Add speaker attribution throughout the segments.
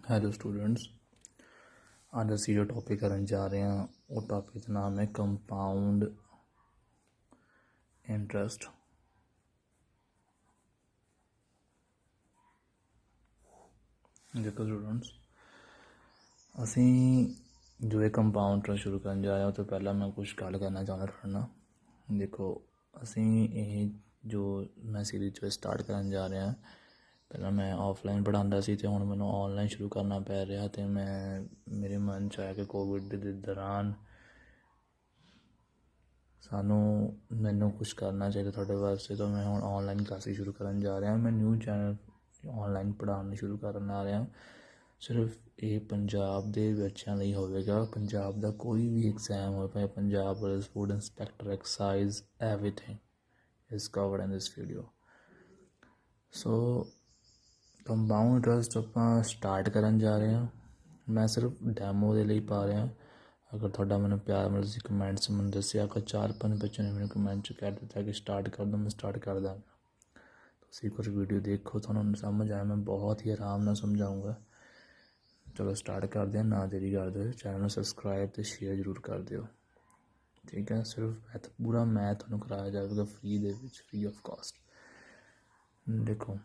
Speaker 1: Hello students, आज असी जो टॉपिक करन जा रहे हैं वो टॉपिक का नाम है कंपाउंड इंटरेस्ट। देखो स्टूडेंट्स, असी जो है कंपाउंड इंटरेस्ट शुरू करन जा रहे हैं तो पहला मैं कुछ गल करना चाहता थोड़े ना। देखो असी ये जो मैं सीरीज जो स्टार्ट करन जा रहे हैं, पहला मैं ऑफलाइन पढ़ाता सी ते हुण मैनूं ऑनलाइन शुरू करना पै रहा। तो मैं मेरे मन च आया कि कोविड के दौरान सानू मैनू कुछ करना चाहिए थोड़े वास्ते। तो मैं हूँ ऑनलाइन क्लासेस शुरू करन जा रहा। मैं न्यू चैनल ऑनलाइन पढ़ाना शुरू करन आ रहा। सिर्फ ये पंजाब के बच्चों लिए होगा। पंजाब का कोई भी एग्जाम हो पाए, Punjab police, food inspector, excise, everything is covered in this video. So compound interest आप स्टार्ट करन जा रहे हैं। मैं सिर्फ डैमो के लिए पा रहा। अगर थोड़ा मैंने प्यार मतलब सी कमेंट्स में दसिया कि 4-5 बच्चों ने मैंने कमेंट च कह दिता कि स्टार्ट कर दो, मैं स्टार्ट कर दाँगा। तो कुछ वीडियो देखो, थोड़ा समझ आया, मैं बहुत ही आराम ना समझाऊँगा। चलो स्टार्ट कर दें, ना देरी कर दो। चैनल सबसक्राइब तो शेयर जरूर कर दो, ठीक है। सिर्फ पूरा मैथ थोड़ा कराया जाएगा फ्री ऑफ कॉस्ट। देखो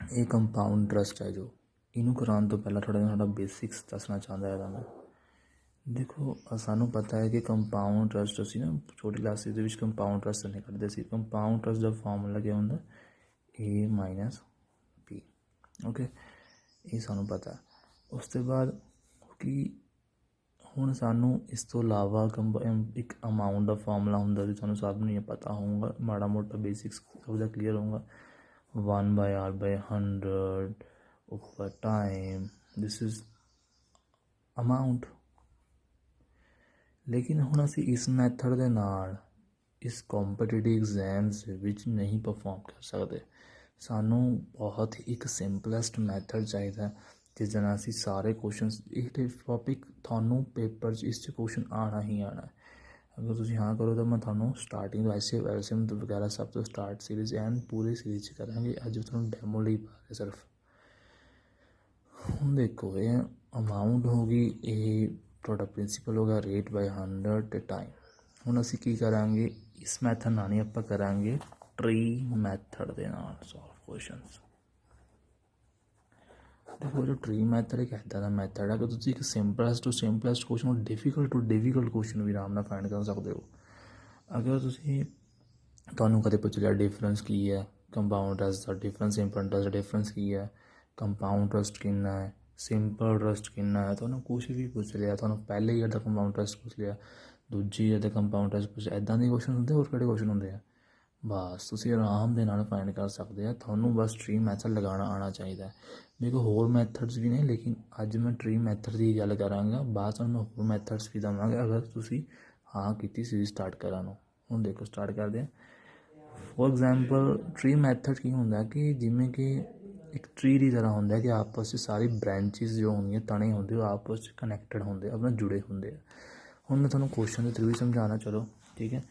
Speaker 1: ये कंपाउंड इंटरेस्ट है जो इनू कराने तो पहला थोड़ा बेसिक्स दसना चाहता है मैं। देखो सानू पता है कि कंपाउंड इंटरेस्ट असी ना छोटी क्लासिस के कंपाउंड इंटरेस्ट नहीं करते सी। कंपाउंड इंटरेस्ट का फार्मूला क्या होंगे, ए माइनस पी। ओके, ये सानू पता है। उसके बाद कि हुण सानू इस तो इलावा एक अमाउंट का फार्मूला होंगे जो सानू सब नहीं पता होगा, माड़ा मोटा बेसिक्स सब क्लीयर होगा। 1/r/100 ऊपर टाइम, दिस इज अमाउंट। लेकिन हुण असी इस मैथड के नाल इस कॉम्पीटिटिव एग्जाम्स विच नहीं परफॉर्म कर सकते। सानू बहुत ही एक सिंपलेस्ट मैथड चाहिए जिस तरह असी सारे क्वेश्चन एक टॉपिक थानू पेपर इस क्वेश्चन आना ही आना है। अगर तुम हाँ करो तो मैं थानू स्टार्टिंग वैसे एल्शियम वगैरह सब तो स्टार्ट सीरीज एंड पूरी सीरीज करांगे। अज थानू डैमो लिए पा रहे सिर्फ। हम देखो ये अमाउंट होगी, ये थोड़ा प्रिंसीपल होगा रेट बाय 100 टाइम। हुण असी की करांगे, इस मैथड नाल नहीं आपां करांगे ट्री मैथड दे नाल सॉल्व क्वेश्चंस। देखो जो ट्री मैथड एक ऐसा मैथड है कि तुम एक सिंपलेस्ट टू सिंपलेस्ट क्वेश्चन और डिफिकल्ट टू डिफिकल्ट क्वेश्चन भी आराम फाइंड कर सकते हो। अगर तुम कदे पूछ लिया डिफरेंस की है कंपाउंड इंटरेस्ट का, डिफरेंस सिंपल इंटरेस्ट का डिफरेंस की है, कंपाउंड इंटरेस्ट कितना है, सिंपल इंटरेस्ट कितना है, तो कुछ भी पूछ लिया, तो पहले ईयर का कंपाउंड इंटरेस्ट पूछ लिया, दूजी ईयर का कंपाउंड इंटरेस्ट पूछ लिया, इदा के क्वेश्चन होंगे। और किहड़े क्वेश्चन होंगे हैं, बस तुम आराम के नाल फाइंड कर सकते हैं। थानू बस ट्री मैथड लगाना आना चाहिए। मेरे को होर मैथड्स भी नहीं, लेकिन अज मैं ट्री मैथड की गल कराँगा, बाद में होर मैथड्स भी देवांगा अगर तुम हाँ की सीरीज स्टार्ट करा। हूँ देखो स्टार्ट करते हैं। फॉर एग्जाम्पल ट्री मैथड की होंगे कि जिमें कि एक ट्री की तरह होंगे कि आपस में सारी ब्रांचिज जो होंगे तने होंगे वो आपस में कनैक्टेड होंगे, अपना जुड़े होंगे। हूँ मैं थोड़ा क्वेश्चन के थ्रू ही समझाना, चलो ठीक है।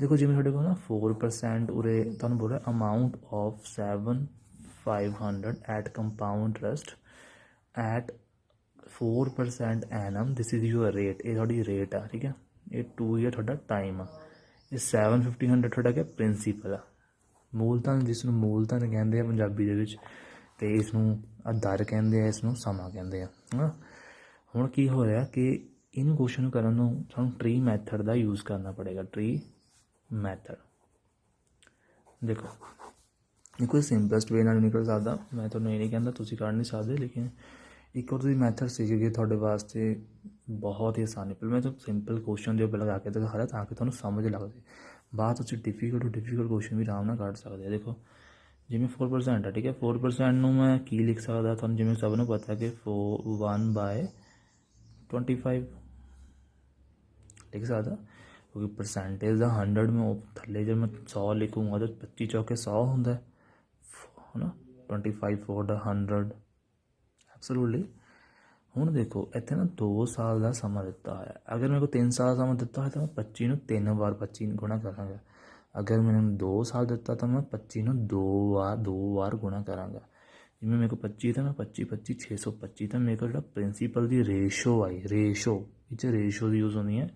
Speaker 1: देखो जिमें थोड़े को ना 4% उरे तुहानू बोल रहा amount of 7,500 at compound interest at 4% annum, this is your rate. ये थोड़ी रेट है, ठीक है। ये 2 ईयर थोड़ा टाइम आ। ये 7,500 थोड़ा क्या प्रिंसीपल आ, मूलधन जिसनों मूलधन कहते हैं पंजाबी दे विच, ते इसनों दर कहते हैं, इसनों समा कहते हैं है। हुण की हो रहा कि इन क्वेश्चन करन सानूं ट्री मैथड का यूज़ करना पड़ेगा। ट्री मैथड देखो ये कोई सिंपलेस्ट वे नाल निकल सकता, मैं तो नहीं कहता तुसीं कर नहीं सकते, लेकिन एक और तुसीं मैथड सीखोगे थोड़े वास्ते बहुत ही आसानी। पर मैं तो सिंपल क्वेश्चन जो लगा के दिखा रहा ताकि तुहानूं समझ लग जाए। बाद तुसीं डिफिकल्ट टू डिफिकल्ट क्वेश्चन भी आराम नाल कढ सकते हैं। देखो जिमें 4% है, ठीक है। 4% मैं की लिख सकता, तुहानूं जिमें सबनों पता है कि 1/25 लिख सकता, क्योंकि परसेंटेज का 100 में थले जब मैं 100 लिखूँगा तो 25 चौके 100 होंगे है ना। 25 4 100 एब्सोल्युटली। हूँ देखो इतने ना 2 साल का समा दिता है। अगर मेरे को 3 साल का समा दिता है तो मैं 25 में 3 बार 25 गुणा कराँगा। अगर मैंने 2 साल दिता तो मैं 25 में 2 बार गुणा कराँगा। जिमें मेरे को 25 था मैं 25 25 625 था मेरे को जो प्रिंसीपल की रेशो आई रेशो इस रेशो की यूज़ होनी है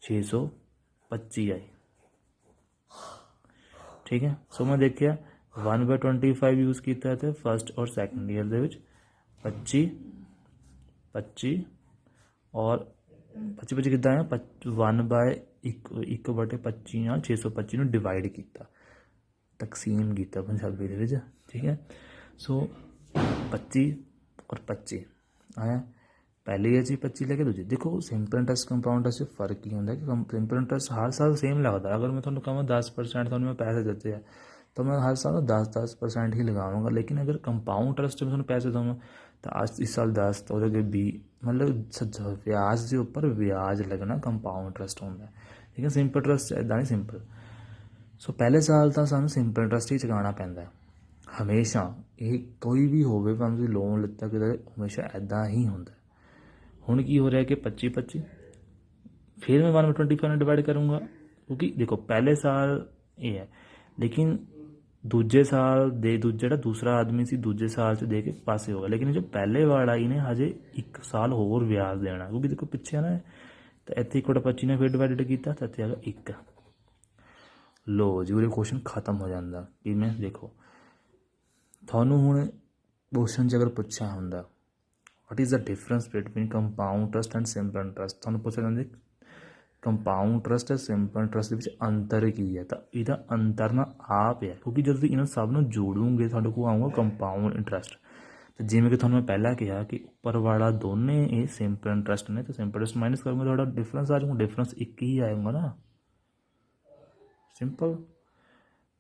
Speaker 1: 625 आई। ठीक है सो मैं देखिया 1/25 यूज़ किया तो फर्स्ट और सैकेंड ईयर के 25 25 और 25 25 कितना है 1/1/25 ਨਾਲ 625 ਨੂੰ डिवाइड किया तकसीम किया पंजाबी के। ठीक है सो 25 और 25 आया पहले ईयर 25 लैके दूजे। देखो सिंपल इंटरस्ट कंपाउंड इंटरस्ट फर्क ही होंगे कि सिंपल इंटरस्ट हर साल सेम लगता है। अगर मैं थोड़ा कहूँ 10% थोड़ा मैं पैसे देते हैं तो मैं हर साल 10% ही लगाऊंगा। लेकिन अगर कंपाउंड इंटरस्ट में थोड़ा पैसे दूंगा तो आज इस साल 10 तो 20 मतलब ब्याज के उपर ब्याज लगना कंपाउंड इंटरस्ट होंगे। ठीक है सिंपल इंटरस्ट इदा नहीं सिंपल। सो पहले साल तो सानू सिंपल इंटरस्ट ही चुकाना पैंदा है हमेशा। ये कोई भी होवे भावें तुसीं लोन लिता कि हमेशा इदा ही होंदा। हुण की हो रहा है कि 25 25 फिर मैं 1/25 में डिवाइड करूँगा क्योंकि देखो पहले साल ये है लेकिन दूजे साल दे जो दूसरा आदमी सी दूजे साल च दे के पासे होगा। लेकिन जो पहले वाला इन्हें हजे एक साल होर ब्याज देना क्योंकि देखो पिछे ना तो इतने 1/25 ने फिर डिवाइड किया तो इतने आ गया 1। लो जी वो क्वेश्चन खत्म हो जाता कि मैं देखो थानू हूँ क्वेश्चन अगर पूछा होंगे what is the difference between compound interest and simple interest थानू पूछा जाता कंपाउंड इंटरस्ट है सिंपल इंटरस्ट के अंतर की है तो यदा अंतर ना आप है क्योंकि जो इन सब में जोड़ोगे थोड़े को आऊँगा कंपाउंड इंटरस्ट। तो जिमें कि थोड़ा मैं पहला कहा कि उपर वाला दोनों ये सिंपल इंटरस्ट ने तो सिंपल इंटरस्ट माइनस करूँगा थोड़ा डिफरेंस आ जाऊँगा डिफरेंस एक ही आएगा ना सिंपल।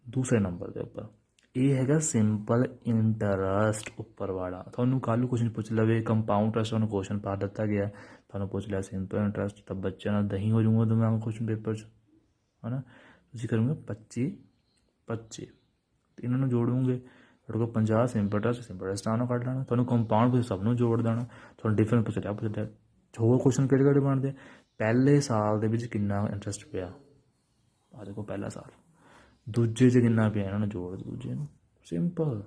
Speaker 1: दूसरे नंबर के उपर ये है सिंपल इंटरस्ट उपर वाला। थोड़ा कल क्वेश्चन पूछ लवे कंपाउंड इंटरस्ट थोड़ा क्वेश्चन पा दिता गया थोड़ा पूछ लिया सिंपल इंटरस्ट तब बच्चे ना दही हो जाऊँगा दिमाग क्वेश्चन पेपर है ना। तुम करोगे 25 25 तो इन्होंने जोड़ोगे थोड़े को 50 सिंपल इंटरस्ट आना कट लेना थोड़ा कंपाउंड सबनों जोड़ देना थोड़ा डिफरेंस पूछ लिया होर क्वेश्चन कि बनते पहले साल के कितना इंटरस्ट पिया आ देखो पहला साल दूजे च कितना पिया इन्होंने जोड़ दूजे सिंपल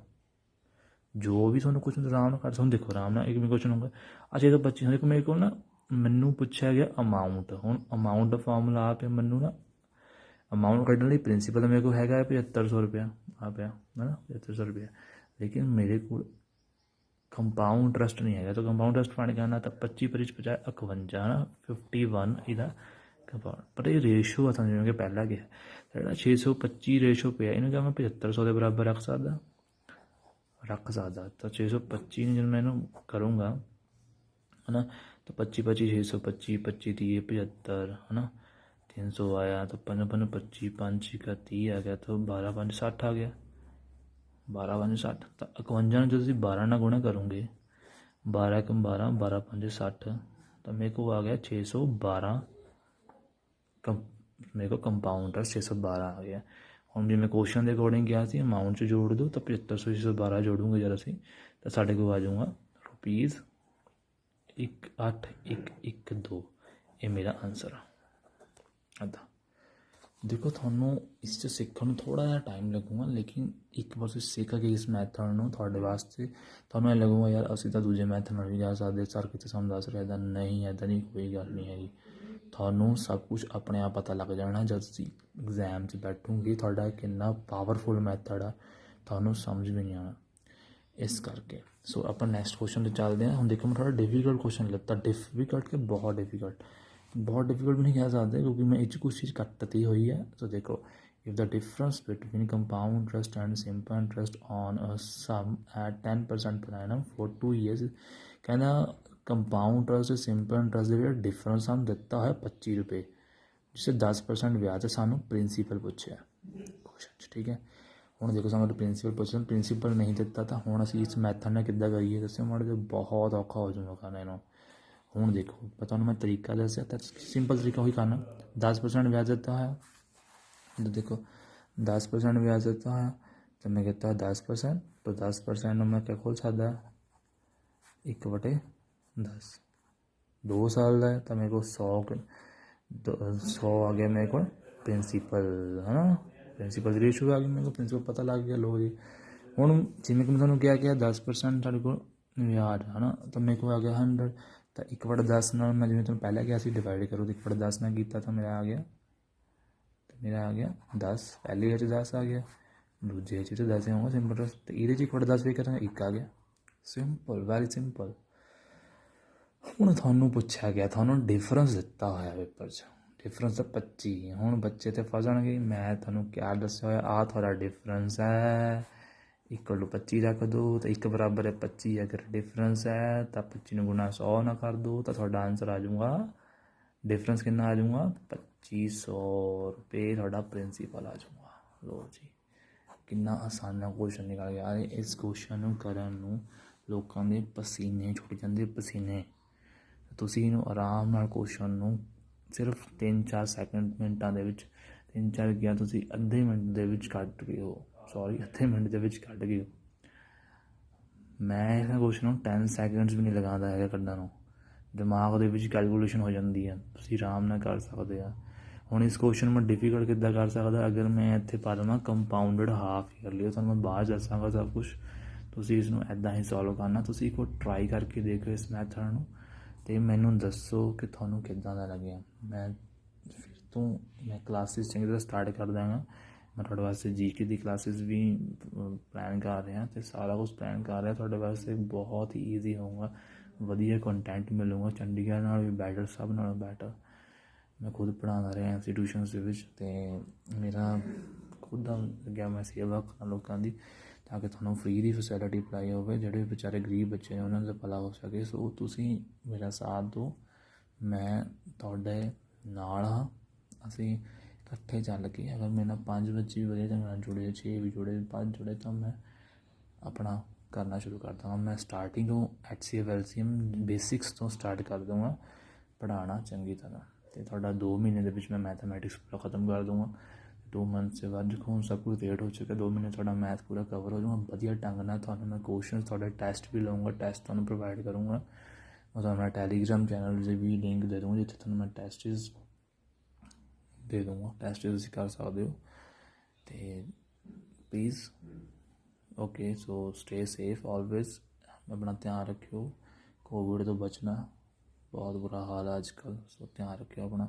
Speaker 1: जो भी थोड़ा क्वेश्चन आराम कर थोड़ा देखो आराम एक भी क्वेश्चन होगा। अच्छा ये तो 25 देखो मेरे को ना मैनू पूछा गया अमाउंट हूँ अमाउंट फार्मूला आ पे मैनू ना अमाउंट कढ़ने लिए प्रिंसीपल मेरे को है 7500 रुपया आ पाया है ना 7500 रुपया। लेकिन मेरे को कंपाउंड इंटरस्ट नहीं है तो कंपाउंड इंटरस्ट फाइंड करना तो 25 25 50 51 है ना 51 इधर कंपाउंड पर ये रेशो आ समझ के पहला क्या है 625 रेशो पे इन्हें क्या मैं 7500 के बराबर रख सकता तो 625 जब मैं करूँगा है ना तो 25 25 625 25 30 75 है ना 300 आया तो 55 25 5 का 30 आ गया तो 12 5 60 आ गया 12 5 60 तो 51 जो 12 ना गुणा करूँगे 12 कम 12 12 5 60 तो मेरे को आ गया 612 मेरे को कंपाउंड 612 आ गया। हम जी मैं क्वेश्चन के अकॉर्डिंग गया सी अमाउंट से जोड़ दूँ तो 7500 612 जोड़ूंगा जरा सी तो साढ़े को आ जाऊँगा रुपीज़ 1812 ये मेरा आंसर है। अदा देखो थानू इस सीखने थोड़ा जहा टाइम लगूगा लेकिन एक बार सीख के इस मैथड में थोड़े वास्ते थानू लगूगा यार असी तो दूजे मैथड में भी जा सकते सर कितने सामने दस रहा नहीं इदा नहीं कोई गल नहीं हैगी थानू सब कुछ अपने आप पता लग जाना जब तुम एग्जाम च बैठोगे थोड़ा कितना पावरफुल मैथड है थानू समझ भी नहीं आना इस करके। सो अपन नैक्सट क्वेश्चन पर चलते हैं। हम देखो मैं थोड़ा डिफिकल्ट क्वेश्चन लेता डिफिकल्ट के बहुत डिफिकल्ट भी नहीं कह सकते क्योंकि मैं इस कुछ चीज़ कटती हुई है। तो देखो if the difference between compound interest and simple interest on a sum at 10% per annum for 2 years कहना कंपाउंड इंटरस्ट सिंपल इंटरस्ट का डिफरेंस हम दिता है 25 रुपये जिससे 10% ब्याज सानू प्रिंसीपल पूछे क्वेश्चन। ठीक है हूँ देखो सामने प्रिंसीपल पूछे प्रिंसीपल नहीं दिता तो हूँ असी इस मैथड ने किदा करिए दसो माड़े तो बहुत औखा हो जाऊँगा खाना इन्हों। हूँ देखो पता मैं तरीका दसिया तो सिंपल तरीका ही करना 10% ब्याज देता है तो देखो 10% ब्याज देता है तो मैं कहता है 10% तो 10% मैं क्या खोल सकता 1/10 2 साल है तो मेरे को 100 आ गया मेरे को प्रिंसीपल है ना प्रिंसीपल रेशो आ गया मेरे को प्रिंसीपल पता लग गया लो जी ਹੁਣ ਜਿਵੇਂ ਕਿ ਮੈਂ ਤੁਹਾਨੂੰ ਕਿਹਾ 10% ਸਾਡੇ ਕੋਲ ਵਿਆਜ ਹੈ ਨਾ, ਤਾਂ ਮੇਰੇ ਕੋਲ ਆ ਗਿਆ 100, ਤਾਂ 1/10 ਨਾਲ ਮੈਂ ਜਿਵੇਂ ਤੁਹਾਨੂੰ ਪਹਿਲਾਂ ਕਿਹਾ ਸੀ ਡਿਵਾਈਡ ਕਰੋ, 1/10 ਨਾਲ ਕੀਤਾ ਤਾਂ ਮੇਰਾ ਆ ਗਿਆ 10, ਪਹਿਲੇ ਵਿੱਚ 10 ਆ ਗਿਆ, ਦੂਜੇ ਵਿੱਚ 10 ਹੀ ਹੋਊਗਾ ਸਿੰਪਲ, ਅਤੇ ਇਹਦੇ 'ਚ 1/10 ਵੀ ਕਰਾਂਗੇ 1 ਆ ਗਿਆ, ਸਿੰਪਲ, ਵੈਰੀ ਸਿੰਪਲ। ਹੁਣ ਤੁਹਾਨੂੰ ਪੁੱਛਿਆ ਗਿਆ, ਤੁਹਾਨੂੰ ਡਿਫਰੈਂਸ ਦਿੱਤਾ ਹੋਇਆ ਪੇਪਰ 'ਚ, ਡਿਫਰੈਂਸ ਤਾਂ 25, ਹੁਣ ਬੱਚੇ ਤਾਂ ਫਸ ਜਾਣਗੇ, ਮੈਂ ਤੁਹਾਨੂੰ ਕਿਆ ਦੱਸਿਆ ਹੋਇਆ, ਆਹ ਤੁਹਾਡਾ ਡਿਫਰੈਂਸ ਹੈ, ਇਕੁਅਲ ਟੂ 25 ਰੱਖ ਦਿਓ, ਤਾਂ 1 ਬਰਾਬਰ ਹੈ 25, ਅਗਰ ਡਿਫਰੈਂਸ ਹੈ ਤਾਂ 25 ਨੂੰ ਗੁਣਾ 100 ਨਾ ਕਰ ਦਿਓ, ਤਾਂ ਤੁਹਾਡਾ ਆਨਸਰ ਆ ਜਾਊਗਾ, ਡਿਫਰੈਂਸ ਕਿੰਨਾ ਆ ਜਾਊਗਾ, 2500 ਰੁਪਏ ਤੁਹਾਡਾ ਪ੍ਰਿੰਸੀਪਲ ਆ ਜਾਊਗਾ। ਲੋ ਜੀ, ਕਿੰਨਾ ਆਸਾਨ ਕੁਐਸਚਨ ਨਿਕਲ ਗਿਆ। ਇਸ ਕੁਐਸਚਨ ਨੂੰ ਕਰਨ ਨੂੰ ਲੋਕਾਂ ਦੇ ਪਸੀਨੇ ਛੁੱਟ ਜਾਂਦੇ, ਪਸੀਨੇ। ਤੁਸੀਂ ਇਹਨੂੰ ਆਰਾਮ ਨਾਲ ਕੁਐਸਚਨ ਨੂੰ ਸਿਰਫ 3-4 ਮਿੰਟਾਂ ਦੇ ਵਿੱਚ, 3-4 ਗਿਆ ਤੁਸੀਂ ਅੱਧੇ ਮਿੰਟ ਦੇ ਵਿੱਚ ਕੱਢ ਗਏ ਹੋ, ਅੱਧੇ ਮਿੰਟ ਦੇ ਵਿੱਚ ਕੱਢ ਗਏ ਹੋ। ਮੈਂ ਇਹਨਾਂ ਕੁਐਸਚਨ ਨੂੰ 10 ਸੈਕਿੰਡਸ ਵੀ ਨਹੀਂ ਲਗਾਉਂਦਾ ਹੈਗਾ ਕੱਢਣ ਨੂੰ, ਦਿਮਾਗ ਦੇ ਵਿੱਚ ਕੈਲਕੂਲੇਸ਼ਨ ਹੋ ਜਾਂਦੀ ਹੈ, ਤੁਸੀਂ ਆਰਾਮ ਨਾਲ ਕਰ ਸਕਦੇ ਆ। ਹੁਣ ਇਸ ਕੁਐਸਚਨ ਨੂੰ ਮੈਂ ਡਿਫੀਕਲਟ ਕਿੱਦਾਂ ਕਰ ਸਕਦਾ, ਅਗਰ ਮੈਂ ਇੱਥੇ ਪਾ ਦੇਵਾਂ ਕੰਪਾਊਂਡਡ ਹਾਫ ਈਅਰਲੀ, ਤੁਹਾਨੂੰ ਮੈਂ ਬਾਅਦ ਦੱਸਾਂਗਾ ਸਭ ਕੁਛ, ਤੁਸੀਂ ਇਸ ਨੂੰ ਇੱਦਾਂ ਹੀ ਸੋਲਵ ਕਰਨਾ। ਤੁਸੀਂ ਇੱਕ ਵਾਰ ਟਰਾਈ ਕਰਕੇ ਦੇਖੋ ਇਸ ਮੈਥਡ ਨੂੰ, ਅਤੇ ਮੈਨੂੰ ਦੱਸੋ ਕਿ ਤੁਹਾਨੂੰ ਕਿੱਦਾਂ ਦਾ ਲੱਗਿਆ। ਮੈਂ ਕਲਾਸਿਸ ਚੰਗੀ ਤਰ੍ਹਾਂ ਸਟਾਰਟ ਕਰ ਦਾਂਗਾ, ਮੈਂ ਤੁਹਾਡੇ ਵਾਸਤੇ GK ਦੀ ਕਲਾਸਿਸ ਵੀ ਪਲਾਨ ਕਰ ਰਿਹਾ, ਅਤੇ ਸਾਰਾ ਕੁਛ ਪਲਾਨ ਕਰ ਰਿਹਾ ਤੁਹਾਡੇ ਵਾਸਤੇ, ਬਹੁਤ ਹੀ ਈਜ਼ੀ ਹੋਊਗਾ, ਵਧੀਆ ਕੰਟੈਂਟ ਮਿਲੂਗਾ, ਚੰਡੀਗੜ੍ਹ ਨਾਲ ਵੀ ਬੈਟਰ, ਸਭ ਨਾਲੋਂ ਬੈਟਰ। ਮੈਂ ਖੁਦ ਪੜ੍ਹਾਉਂਦਾ ਰਿਹਾ ਇੰਸਟੀਟਿਊਸ਼ਨਸ ਦੇ ਵਿੱਚ, ਅਤੇ ਮੇਰਾ ਖੁਦ ਦਾ ਲੱਗਿਆ ਮੈਂ ਸੇਵਾ ਕਰਾਂ ਲੋਕਾਂ ਦੀ, ਤਾਂ ਕਿ ਤੁਹਾਨੂੰ ਫ੍ਰੀ ਦੀ ਫੈਸਿਲਿਟੀ ਅਪਲਾਈ ਹੋਵੇ, ਜਿਹੜੇ ਵਿਚਾਰੇ ਗਰੀਬ ਬੱਚੇ ਨੇ ਉਹਨਾਂ ਦਾ ਭਲਾ ਹੋ ਸਕੇ। ਸੋ ਤੁਸੀਂ ਮੇਰਾ ਸਾਥ ਦਿਓ, ਮੈਂ ਤੁਹਾਡੇ ਨਾਲ ਹਾਂ, ਅਸੀਂ ਇਕੱਠੇ ਚੱਲ ਕੇ, ਅਗਰ ਮੇਰੇ ਨਾਲ 5 ਬੱਚੇ ਵੀ ਵਧੀਆ ਢੰਗ ਨਾਲ ਜੁੜੇ, 6 ਵੀ ਜੁੜੇ, 5 ਜੁੜੇ, ਤਾਂ ਮੈਂ ਆਪਣਾ ਕਰਨਾ ਸ਼ੁਰੂ ਕਰ ਦਾਂਗਾ। ਮੈਂ ਸਟਾਰਟਿੰਗ ਤੋਂ HCF LCM ਬੇਸਿਕਸ ਤੋਂ ਸਟਾਰਟ ਕਰ ਦੂੰਗਾ ਪੜ੍ਹਾਉਣਾ ਚੰਗੀ ਤਰ੍ਹਾਂ, ਅਤੇ ਤੁਹਾਡਾ 2 ਮਹੀਨੇ ਦੇ ਵਿੱਚ ਮੈਂ ਮੈਥਮੈਟਿਕਸ ਪੂਰਾ ਖ਼ਤਮ ਕਰ ਦੂੰਗਾ। 2 ਮੰਥ ਦੇ ਬਾਅਦ ਦੇਖੋ ਹੁਣ ਸਭ ਕੁਝ ਰੇਟ ਹੋ ਚੁੱਕਾ, 2 ਮਹੀਨੇ ਤੁਹਾਡਾ ਮੈਥ ਪੂਰਾ ਕਵਰ ਹੋ ਜਾਊਗਾ ਵਧੀਆ ਢੰਗ ਨਾਲ। ਤੁਹਾਨੂੰ ਮੈਂ ਕੁਐਸਚਨ, ਤੁਹਾਡੇ ਟੈਸਟ ਵੀ ਲਊਂਗਾ, ਟੈਸਟ ਤੁਹਾਨੂੰ ਪ੍ਰੋਵਾਈਡ ਕਰੂੰਗਾ, ਮੈਂ ਤੁਹਾਨੂੰ ਮੈਂ ਟੈਲੀਗ੍ਰਾਮ ਚੈਨਲ ਦੇ ਵੀ ਲਿੰਕ ਦੇ ਦੂੰਗਾ, ਜਿੱਥੇ ਤੁਹਾਨੂੰ ਮੈਂ ਟੈਸਟਿਸ ਦੇ ਦੂੰਗਾ, ਟੈਸਟ ਤੁਸੀਂ ਕਰ ਸਕਦੇ ਹੋ। ਅਤੇ please okay, so stay safe always, ਆਪਣਾ ਧਿਆਨ ਰੱਖਿਓ, ਕੋਵਿਡ ਤੋਂ ਬਚਣਾ, ਬਹੁਤ ਬੁਰਾ ਹਾਲ ਹੈ ਅੱਜ ਕੱਲ੍ਹ, ਸੋ ਧਿਆਨ ਰੱਖਿਓ ਆਪਣਾ।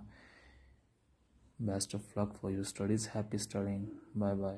Speaker 1: Best of luck for your studies, happy studying, bye bye.